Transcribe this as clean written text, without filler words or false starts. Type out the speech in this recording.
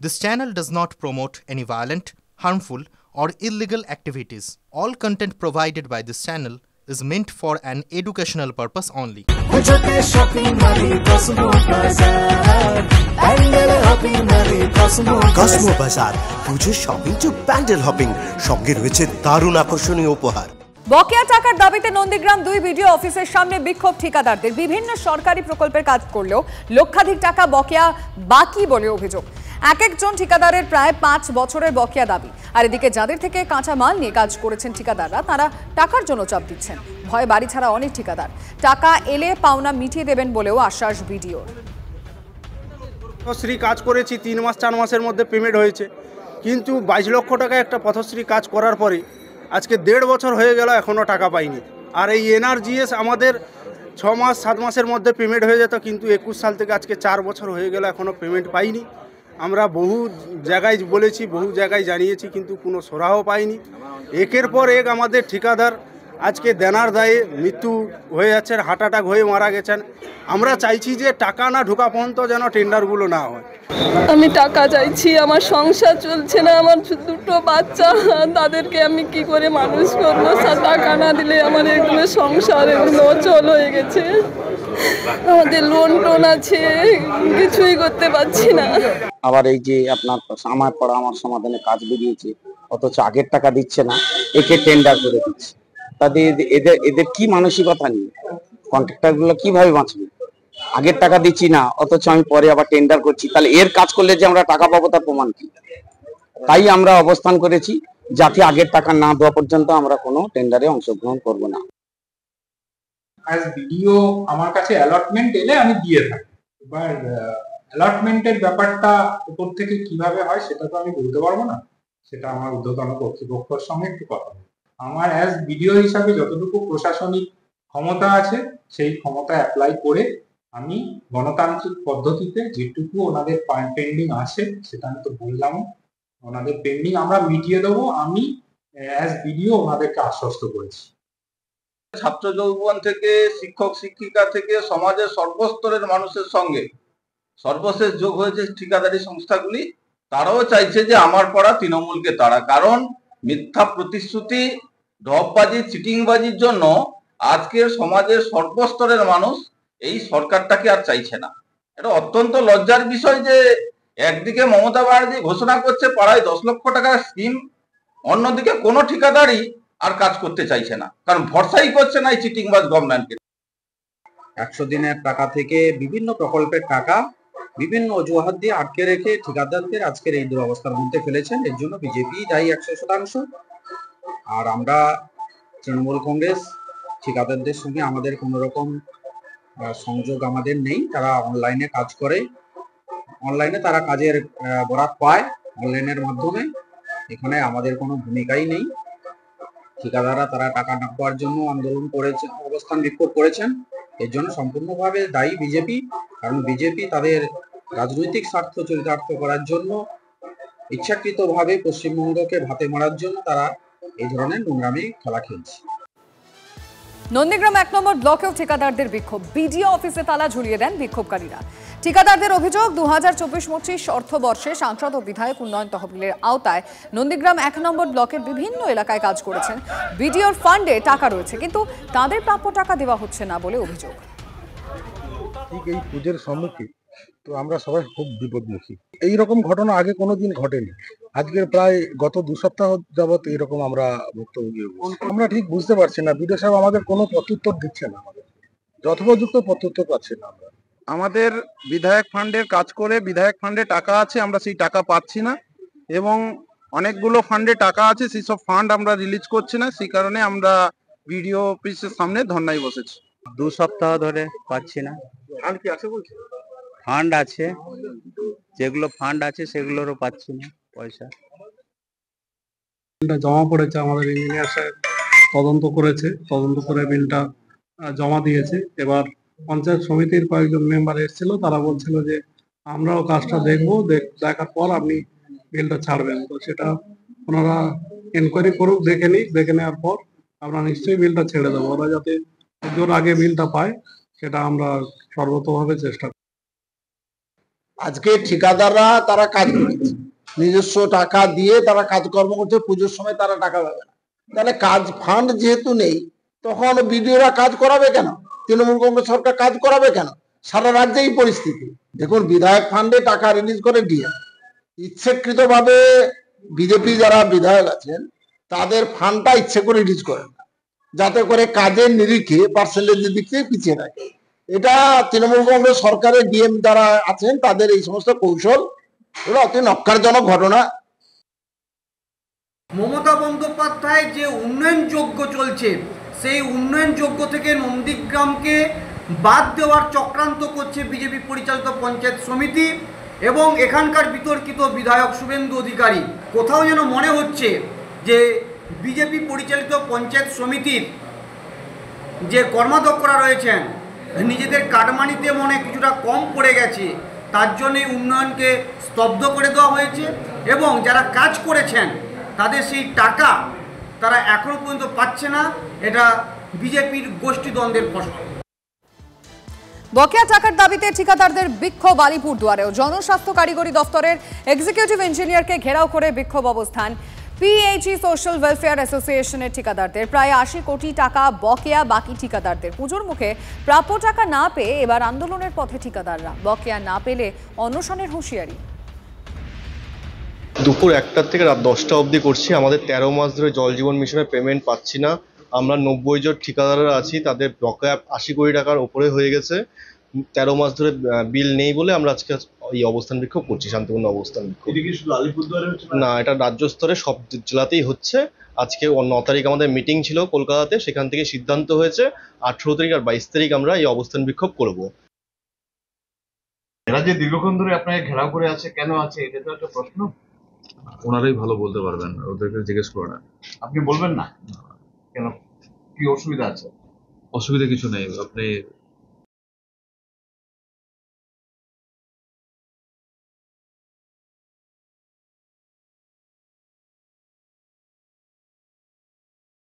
This channel does not promote any violent, harmful, or illegal activities. All content provided by this channel is meant for an educational purpose only. Cosmo বাজার পুজোর shopping two pandal hopping সঙ্গে রয়েছে দারুণ আকর্ষণীয় উপহার। বকেয়া টাকার দাবিতে নন্দীগ্রাম 2 বিডিও অফিসের সামনে বিক্ষোভ। ঠিকাদারদের বিভিন্ন সরকারি প্রকল্পের কাজ করলেও লক্ষাধিক টাকা বকেয়া বাকি বলে অভিযোগ। এক একজন ঠিকাদারের প্রায় 5 বছরের বকেয়া দাবি। আর এদিকে যাদের থেকে কাঁচা মাল নিয়ে কাজ করেছেন ঠিকাদাররা, তারা টাকার জন্য চাপ দিচ্ছেন। ভয়ে বাড়ি ছাড়া অনেক ঠিকাদার। টাকা এলে পাওনা মিটিয়ে দেবেন বলেও আশ্বাস বিডিওর। পথশ্রী কাজ করেছি 3 মাস 4 মাসের মধ্যে পেমেন্ট হয়েছে, কিন্তু 22 লক্ষ টাকা একটা পথশ্রী কাজ করার পরে আজকে 1.5 বছর হয়ে গেল এখনও টাকা পাইনি। আর এই এনআরজিএস আমাদের 6 মাস 7 মাসের মধ্যে পেমেন্ট হয়ে যেত, কিন্তু 21 সাল থেকে আজকে 4 বছর হয়ে গেল এখনও পেমেন্ট পাইনি। আমরা বহু জায়গায় বলেছি, বহু জায়গায় জানিয়েছি, কিন্তু কোনো সুরাহও পাইনি। একের পর এক আমাদের ঠিকাদার আজকে দেনার দায়ে মৃত্যু হয়ে যাচ্ছেন, হার্ট অ্যাটাক হয়ে মারা গেছেন। আমরা চাইছি যে টাকা না ঢোকা পর্যন্ত যেন টেন্ডারগুলো না হয়। আমি টাকা চাইছি, আমার সংসার চলছে না, আমার 2টো বাচ্চা, তাদেরকে আমি কি করে মানুষ করবো? টাকা না দিলে আমার এগুলো সংসার এগুলো অচল হয়ে গেছে। আমাদের লোন টোন আছে, কিছুই করতে পারছি না। আবার এই যে আপনার আমার পড়া আমার সমাধানে কাজ বেরিয়েছে, অথচ আগের টাকা দিচ্ছে না, একে টেন্ডার করে দিচ্ছে। তাদের এদের কি মানসিকতা নিয়ে কন্ট্রাক্টর গুলো কিভাবে বাঁচবে? আগের টাকা দিচ্ছি না, অথচ আমি পরে আবার টেন্ডার করছি, তাহলে এর কাজ করলে যে আমরা টাকা পাবো তার প্রমাণ কি? তাই আমরা অবস্থান করেছি, যাতে আগের টাকা না দেওয়া পর্যন্ত আমরা কোনো টেন্ডারে অংশগ্রহণ করব না। অ্যাজ ভিডিও আমার কাছে অ্যালটমেন্ট এলে আমি দিয়ে থাকি। এবার অ্যালটমেন্টের ব্যাপারটা উপর থেকে কিভাবে হয় সেটা তো আমি বলতে পারবো না, সেটা আমার ঊর্ধ্বতন কর্তৃপক্ষের সঙ্গে একটু কথা বলবো। আমার অ্যাজ ভিডিও হিসাবে যতটুকু প্রশাসনিক ক্ষমতা আছে সেই ক্ষমতা অ্যাপ্লাই করে আমি গণতান্ত্রিক পদ্ধতিতে যেটুকু ওনাদের পেন্ডিং আছে, সেটা আমি তো বললাম, ওনাদের পেন্ডিং আমরা মিটিয়ে দেবো। আমি অ্যাজ ভিডিও ওনাদেরকে আশ্বস্ত করেছি। ছাত্র যৌবন থেকে শিক্ষক শিক্ষিকা থেকে সমাজের সর্বস্তরের মানুষের সঙ্গে সর্বশেষ যোগ হয়েছে ঠিকাদারি সংস্থাগুলি। তারাও চাইছে যে আমার পড়া তৃণমূলকে তাড়া, কারণ মিথ্যা প্রতিশ্রুতি, ঢপবাজি, চিটিংবাজির জন্য আজকের সমাজের সর্বস্তরের মানুষ এই সরকারটাকে আর চাইছে না। এটা অত্যন্ত লজ্জার বিষয় যে একদিকে মমতা ব্যানার্জি ঘোষণা করছে পাড়ায় 10 লক্ষ টাকার স্কিম, অন্যদিকে কোনো ঠিকাদারই আর কাজ করতে চাইছে না, কারণ ভরসাই করছে না এই চিটিংবাজ গভর্নমেন্টকে। 100 দিনের টাকা থেকে বিভিন্ন প্রকল্পের টাকা বিভিন্ন অজুহাত দিয়ে আটকে রেখে ঠিকাদারদের আজকের এই দুরবস্থার মধ্যে ফেলেছেন। এর জন্য বিজেপি দায়ী 100%। আর আমরা তৃণমূল কংগ্রেস ঠিকাদারদের সঙ্গে আমাদের কোনো রকম সংযোগ আমাদের নেই। তারা অনলাইনে কাজ করে, অনলাইনে তারা কাজের বরাত পায় অনলাইনের মাধ্যমে। এখানে আমাদের কোনো ভূমিকাই নেই। ঠিকাদাররা তারা টাকা না পাওয়ার জন্য আন্দোলন করেছে, অবস্থান বিক্ষোভ করেছেন। এর জন্য সম্পূর্ণভাবে দায়ী বিজেপি, কারণ বিজেপি তাদের রাজনৈতিক স্বার্থ চরিতার্থ করার জন্য ইচ্ছাকৃতভাবে পশ্চিমবঙ্গকে ভাতে মারার জন্য তারা এই ধরনের নোংরামি খেলা খেলছে। নন্দীগ্রাম 1 নম্বর ব্লকেও ঠিকাদারদের বিক্ষোভ। বিডিও অফিসে তালা ঝুলিয়ে দেন বিক্ষোভকারীরা। ঠিকাদারদের অভিযোগ, 2024-25 অর্থবর্ষে সাংসদ ও বিধায়ক উন্নয়ন তহবিলের আওতায় নন্দীগ্রাম 1 নম্বর ব্লকের বিভিন্ন এলাকায় কাজ করেছেন। বিডিওর ফান্ডে টাকা রয়েছে, কিন্তু তাদের প্রাপ্য টাকা দেওয়া হচ্ছে না বলে অভিযোগ। ঠিক এই পুজোর সম্মুখে তো আমরা সবাই খুব বিপদমুখী। এইরকম ঘটনা আগে কোনোদিন ঘটেনি। আজকের প্রায় গত 2 সপ্তাহ যাবত এরকম আমরা ভুক্তভোগী। আমরা ঠিক বুঝতে পারছি না, বিডিও সাহেব আমাদের কোনো প্রত্যুত্তর দিচ্ছে না, আমাদের যথোপযুক্ত প্রত্যুত্তর পাচ্ছি না। আমাদের বিধায়ক ফান্ডের কাজ করে, বিধায়ক ফান্ডে টাকা আছে, আমরা সেই টাকা পাচ্ছি না, এবং অনেকগুলো ফান্ডে টাকা আছে, সেই সব ফান্ড আমরা রিলিজ করছি না। সেই কারণে আমরা বিডিও অফিসের সামনে ধর্নায় বসেছি। 2 সপ্তাহ ধরে পাচ্ছি না। ফান্ড কি আছে বলছে? ফান্ড আছে, যেগুলো ফান্ড আছে সেগুলোরও পাচ্ছি না পয়সা। বিলটা জমা পড়েছে, আমাদের ইঞ্জিনিয়ার সাহেব তদন্ত করেছে, তদন্ত করে বিলটা জমা দিয়েছে। এবার পঞ্চায়েত সমিতির কয়েকজন মেম্বার এসেছিল, তারা বলছিল যে আমরাও কাজটা দেখবো, দেখার পর আপনি বিলটা ছাড়বেন। তো সেটা ওনারা এনকোয়ারি করুক, দেখে নিক, দেখে নেওয়ার পর আমরা নিশ্চয়ই বিলটা ছেড়ে দেবো। ওরা যাতে পুজোর আগে বিলটা পায় সেটা আমরা সর্বতভাবে চেষ্টা করি। আজকে ঠিকাদাররা তারা কাজ করেছে, নিজস্ব টাকা দিয়ে তারা কাজকর্ম করছে, পুজোর সময় তারা টাকা পাবে না। তাহলে কাজ ফান্ড যেহেতু নেই, তখন বিডিওরা কাজ করাবে কেন? তৃণমূল কংগ্রেস সরকার কাজ করাবে কেন? সারা রাজ্যে এই পরিস্থিতি। দেখুন, বিধায়ক ফান্ডে টাকা রিলিজ করে দিয়ে ইচ্ছাকৃতভাবে বিজেপি যারা বিধায়ক আছেন তাদের ফান্ডটা ইচ্ছে করে রিলিজ করেন না, যাতে করে কাজের নিরিখে পার্সেন্টেজের দিক থেকে পিছিয়ে থাকে। এটা তৃণমূল কংগ্রেস সরকারের ডিএম যারা আছেন তাদের এই সমস্ত কৌশল, এটা অতি নক্কারজনক ঘটনা। মমতা বন্দ্যোপাধ্যায় যে উন্নয়ন যজ্ঞ চলছে, সেই উন্নয়ন যজ্ঞ থেকে নন্দীগ্রামকে বাদ দেওয়ার চক্রান্ত করছে বিজেপি পরিচালিত পঞ্চায়েত সমিতি এবং এখানকার বিতর্কিত বিধায়ক শুভেন্দু অধিকারী। কোথাও যেন মনে হচ্ছে যে বিজেপি পরিচালিত পঞ্চায়েত সমিতির যে কর্মাধ্যক্ষরা রয়েছেন নিজেদের কাটমানিতে মনে কিছুটা কম পড়ে গেছে, তার জন্যে উন্নয়নকে স্তব্ধ করে দেওয়া হয়েছে এবং যারা কাজ করেছেন তাদের সেই টাকা তারা এখনো পর্যন্ত পাচ্ছে না। এটা বিজেপির গোষ্ঠীদ্বন্দ্বের ফসল। বকেয়া টাকার দাবিতে ঠিকাদারদের বিক্ষোভ আলিপুরদুয়ারেও। জনস্বাস্থ্য কারিগরি দফতরের এক্সিকিউটিভ ইঞ্জিনিয়ারকে ঘেরাও করে বিক্ষোভ অবস্থান। পিএইচই সোশ্যাল ওয়েলফেয়ার অ্যাসোসিয়েশনের ঠিকাদারদের প্রায় 80 কোটি টাকা বকেয়া বাকি ঠিকাদারদের। পুজোর মুখে প্রাপ্য টাকা না পেয়ে এবার আন্দোলনের পথে ঠিকাদাররা। বকেয়া না পেলে অনশনের হুঁশিয়ারি। দুপুর 1টা থেকে রাত 10টা অবধি করছি। আমাদের 13 মাস ধরে জল জীবন মিশনের পেমেন্ট পাচ্ছি না। আমরা 90 জন ঠিকাদাররা আছি, তাদের বকেয়া 80 কোটি টাকার উপরে হয়ে গেছে। 13 মাস ধরে বিল নেই বলে আমরা আজকে এই অবস্থান বিক্ষোভ করছি, শান্তিপূর্ণ অবস্থান বিক্ষোভ। না, এটা রাজ্য স্তরে সব জেলাতেই হচ্ছে। আজকে 9 তারিখ আমাদের মিটিং ছিল কলকাতাতে, সেখান থেকে সিদ্ধান্ত হয়েছে 18 তারিখ আর 22 তারিখ আমরা এই অবস্থান বিক্ষোভ করব। এরা যে দীর্ঘক্ষণ ধরে আপনাকে ঘেরাও করে আছে, কেন আছে এটা তো একটা প্রশ্ন। ওনারাই ভালো বলতে পারবেন, ওদেরকে জিজ্ঞেস করে না। আপনি বলবেন না কেন? কি অসুবিধা আছে? অসুবিধা কিছু নেই, আপনি